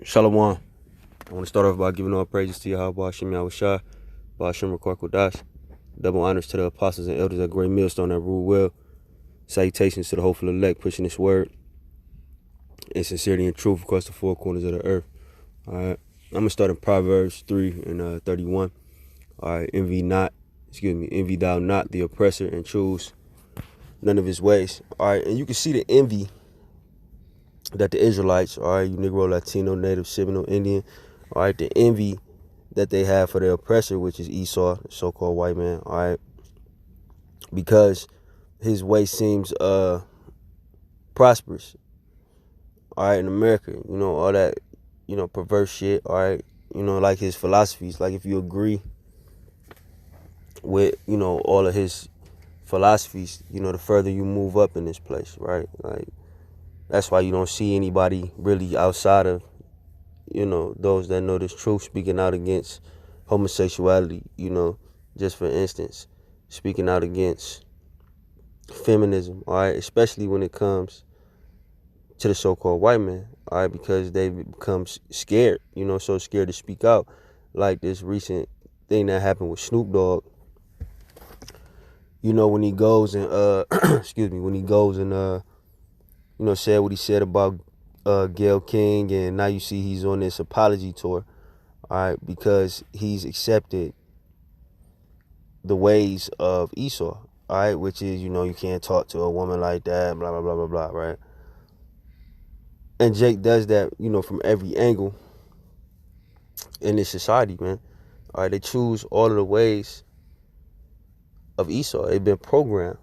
Shalom. I want to start off by giving all praises to Yahweh Hashem Yahushua, Ba'ashem Rakar Kodash. Double honors to the apostles and elders at Great Millstone that rule well. Salutations to the hopeful elect pushing this word in sincerity and truth across the four corners of the earth. All right. I'm going to start in Proverbs 3 and 31. All right. Envy thou not the oppressor and choose none of his ways. All right. And you can see the envy that the Israelites, all right, you Negro, Latino, Native, Seminole, Indian, all right, the envy that they have for their oppressor, which is Esau, the so-called white man, all right, because his way seems prosperous, all right, in America, all that, perverse shit, all right, like his philosophies, like if you agree with, all of his philosophies, the further you move up in this place, right, like, that's why you don't see anybody really outside of, those that know this truth speaking out against homosexuality, just for instance, speaking out against feminism, all right, especially when it comes to the so-called white man, all right, because they become scared, so scared to speak out, like this recent thing that happened with Snoop Dogg, when he goes and, said what he said about Gayle King, and now you see he's on this apology tour, all right, because he's accepted the ways of Esau, all right, which is, you can't talk to a woman like that, blah, blah, blah, blah, blah, right? And Jake does that, from every angle in this society, man. All right, they choose all of the ways of Esau. They've been programmed,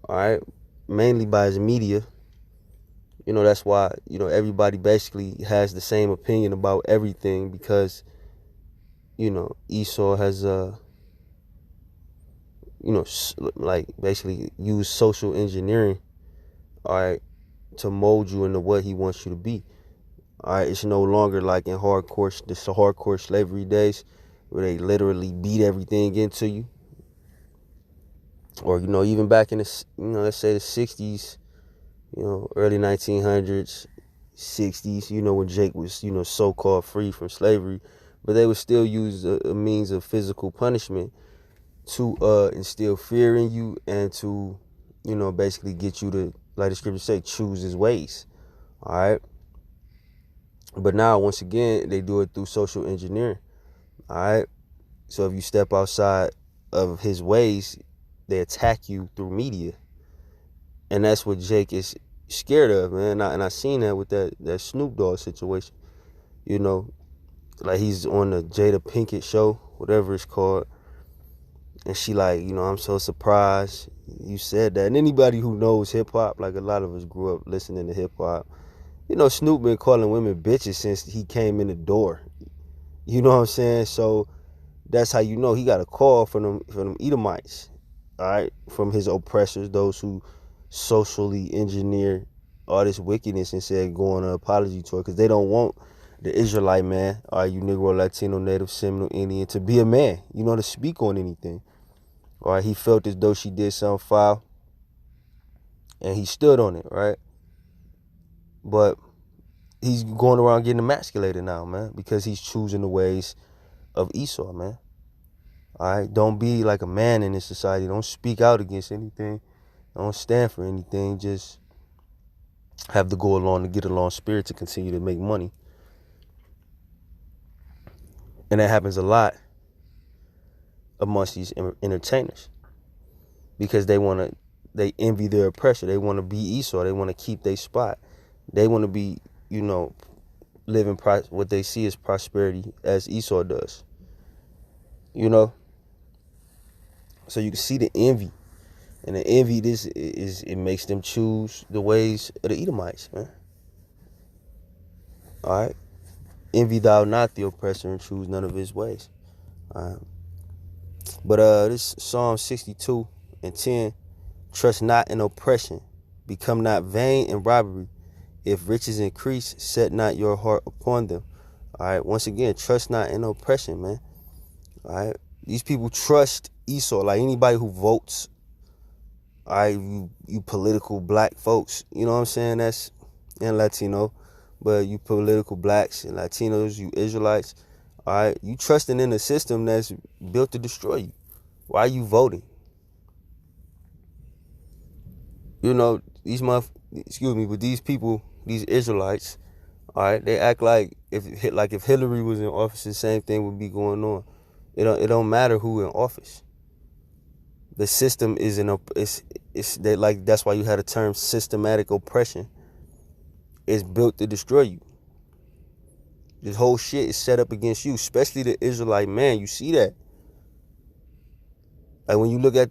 all right, mainly by his media. That's why, everybody basically has the same opinion about everything because, Esau has, like basically use social engineering, all right, to mold you into what he wants you to be. All right, it's no longer like in hardcore slavery days where they literally beat everything into you. Or, even back in the, let's say the 60s, early 1900s, 60s, when Jake was, so-called free from slavery, but they would still use a means of physical punishment to instill fear in you and to, basically get you to, like the scripture say, choose his ways. All right. But now, once again, they do it through social engineering. All right. So if you step outside of his ways, they attack you through media. And that's what Jake is scared of, man. And I seen that with that Snoop Dogg situation. Like he's on the Jada Pinkett show, whatever it's called. And she like, I'm so surprised you said that. And anybody who knows hip hop, like a lot of us grew up listening to hip hop, Snoop been calling women bitches since he came in the door. You know what I'm saying? So that's how he got a call from them Edomites, all right, from his oppressors, those who socially engineer all this wickedness and said go on an apology tour because they don't want the Israelite man, all right, you Negro, Latino, Native, Seminole, Indian, to be a man, to speak on anything. All right, he felt as though she did something foul, and he stood on it, right? But he's going around getting emasculated now, man, because he's choosing the ways of Esau, man. All right, don't be like a man in this society. Don't speak out against anything. Don't stand for anything. Just have the go along to get along spirit to continue to make money. And that happens a lot amongst these entertainers because they envy their oppressor. They want to be Esau. They want to keep their spot. They want to be, living what they see as prosperity as Esau does. So you can see the envy. And the envy, it makes them choose the ways of the Edomites, man. All right? Envy thou not the oppressor and choose none of his ways. All right? But this Psalm 62 and 10, trust not in oppression, become not vain in robbery. If riches increase, set not your heart upon them. All right? Once again, trust not in oppression, man. All right? These people trust Esau, like anybody who votes. All right, you political black folks, you know what I'm saying? That's and Latino, But you political blacks and Latinos, you Israelites, all right, you trusting in a system that's built to destroy you. Why are you voting? You know, but these people, these Israelites, all right, they act like if Hillary was in office, the same thing would be going on. It don't matter who in office. The system is it's that, like, that's why you had a term systematic oppression. It's built to destroy you. This whole shit is set up against you, especially the Israelite man. You see that? Like when you look at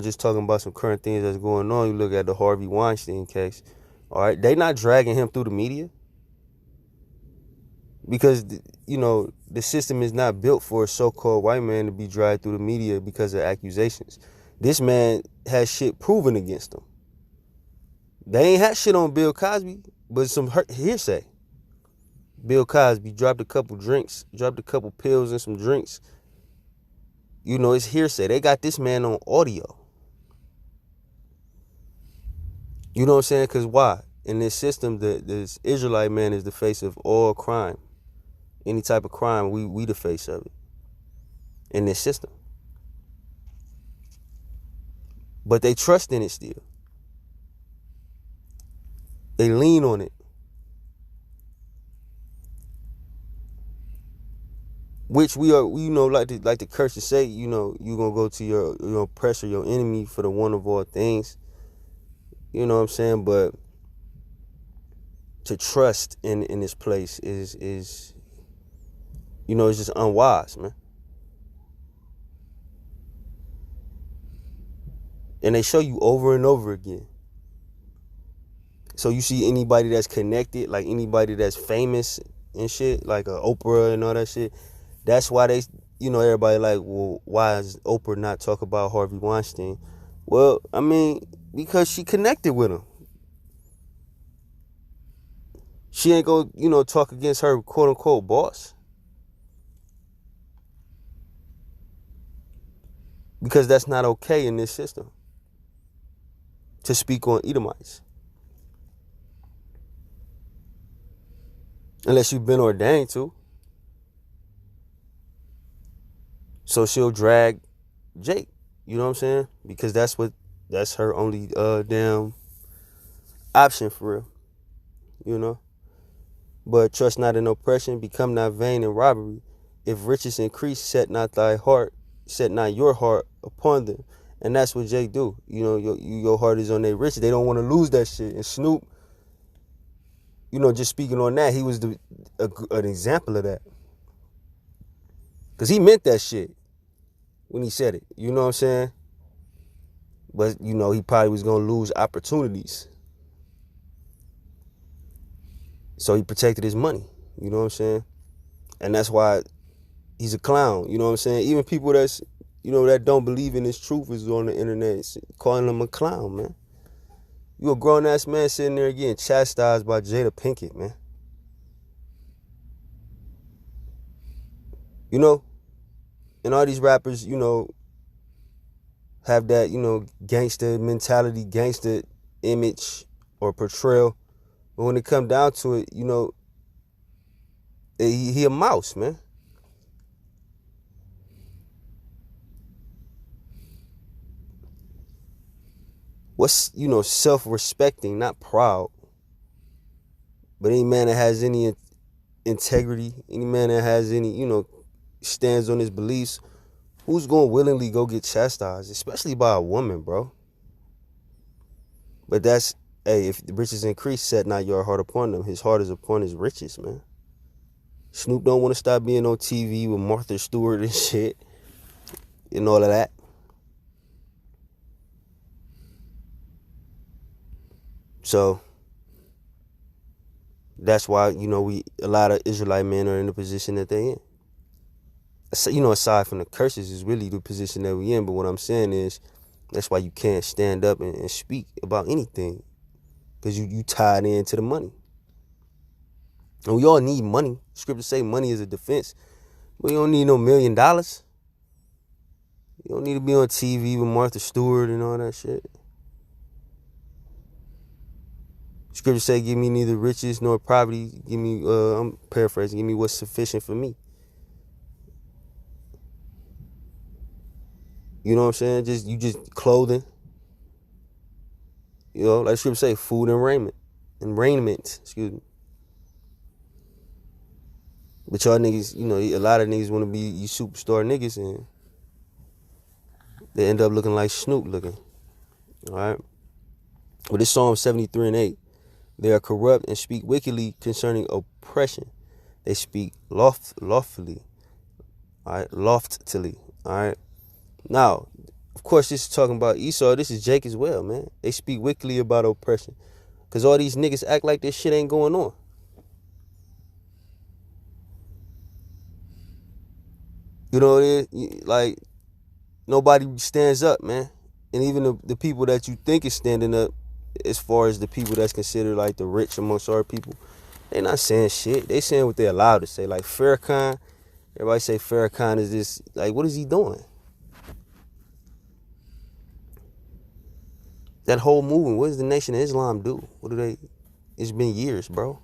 just talking about some current things that's going on, you look at the Harvey Weinstein case. All right, they not dragging him through the media because the system is not built for a so-called white man to be dragged through the media because of accusations. This man has shit proven against him. They ain't had shit on Bill Cosby, but some hearsay. Bill Cosby dropped a couple pills and some drinks. It's hearsay. They got this man on audio. You know what I'm saying? Because why? In this system, this Israelite man is the face of all crime. Any type of crime, we the face of it. In this system. But they trust in it still. They lean on it. Which we are, like the curses say, you're going to go to your oppressor, your enemy for the one of all things. You know what I'm saying? But to trust in this place is it's just unwise, man. And they show you over and over again. So you see anybody that's connected, like anybody that's famous and shit, like Oprah and all that shit. That's why they, everybody like, well, why is Oprah not talk about Harvey Weinstein? Well, I mean, because she connected with him. She ain't gonna, talk against her quote unquote boss. Because that's not okay in this system. To speak on Edomites. Unless you've been ordained to. So she'll drag Jake. You know what I'm saying? Because that's her only damn option for real. But trust not in oppression, become not vain in robbery. If riches increase, set not your heart upon them. And that's what Jake do. Your heart is on their riches. They don't want to lose that shit. And Snoop, just speaking on that, he was an example of that. Because he meant that shit when he said it. You know what I'm saying? But, he probably was going to lose opportunities. So he protected his money. You know what I'm saying? And that's why he's a clown. You know what I'm saying? Even people that's, that don't believe in his truth is on the internet calling him a clown, man. You a grown-ass man sitting there getting chastised by Jada Pinkett, man. And all these rappers, have that, gangster mentality, gangster image or portrayal. But when it come down to it, he a mouse, man. What's, self-respecting, not proud. But any man that has any integrity, any man that has any, stands on his beliefs, who's going to willingly go get chastised, especially by a woman, bro? But that's, hey, if the riches increase, set not your heart upon them. His heart is upon his riches, man. Snoop don't want to stop being on TV with Martha Stewart and shit and all of that. So that's why, a lot of Israelite men are in the position that they in. Aside from the curses, is really the position that we in. But what I'm saying is, that's why you can't stand up and speak about anything. Because you tied into the money. And we all need money. Scriptures say money is a defense. But you don't need no $1 million. You don't need to be on TV with Martha Stewart and all that shit. Scripture say, give me neither riches nor poverty. Give me, I'm paraphrasing, give me what's sufficient for me. You know what I'm saying? Just clothing. You know, like Scripture say, food and raiment. Excuse me. But y'all niggas, you know, a lot of niggas want to be you superstar niggas, and they end up looking like Snoop looking. All right? But this Psalm 73:8. They are corrupt and speak wickedly concerning oppression. They speak loftily. All right? Loftily. All right? Now, of course, this is talking about Esau. This is Jake as well, man. They speak wickedly about oppression. Because all these niggas act like this shit ain't going on. You know what it is? Like, nobody stands up, man. And even the people that you think is standing up, as far as the people that's considered like the rich amongst our people, they not saying shit. They saying what they're allowed to say. Like Farrakhan, everybody say Farrakhan is this. Like, what is he doing? That whole movement, what does the Nation of Islam do? What do they? It's been years, bro.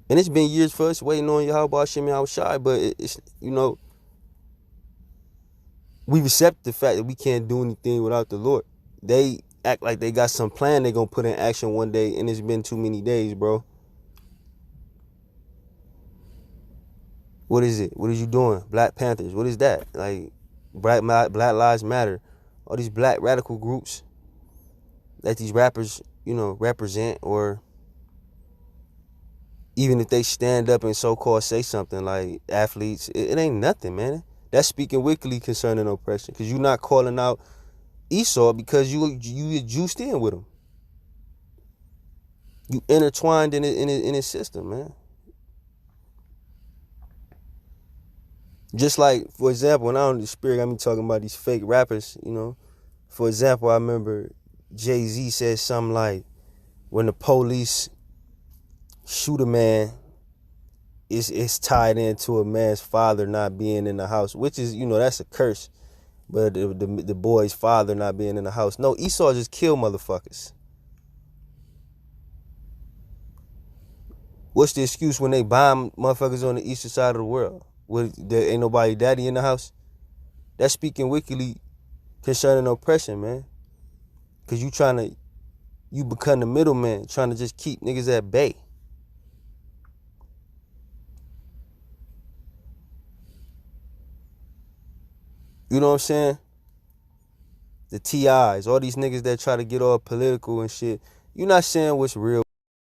And it's been years for us waiting on Yahweh Hashem Yahushai, but it's, you know, we accept the fact that we can't do anything without the Lord. They act like they got some plan they're going to put in action one day, and it's been too many days, bro. What is it? What are you doing? Black Panthers, what is that? Like, Black Lives Matter. All these black radical groups that these rappers, you know, represent, or even if they stand up and so-called say something like athletes, it ain't nothing, man. That's speaking wickedly concerning oppression, because you're not calling out Esau because you juiced in with him. You intertwined in his system, man. Just like, for example, when I on the spirit got me talking about these fake rappers, you know. For example, I remember Jay-Z said something like, when the police shoot a man, it's tied into a man's father not being in the house, which is, you know, that's a curse. But the boy's father not being in the house. No, Esau just killed motherfuckers. What's the excuse when they bomb motherfuckers on the eastern side of the world? There ain't nobody daddy in the house? That's speaking wickedly concerning oppression, man. Because you become the middleman, trying to just keep niggas at bay. You know what I'm saying? The TIs, all these niggas that try to get all political and shit. You're not saying what's real.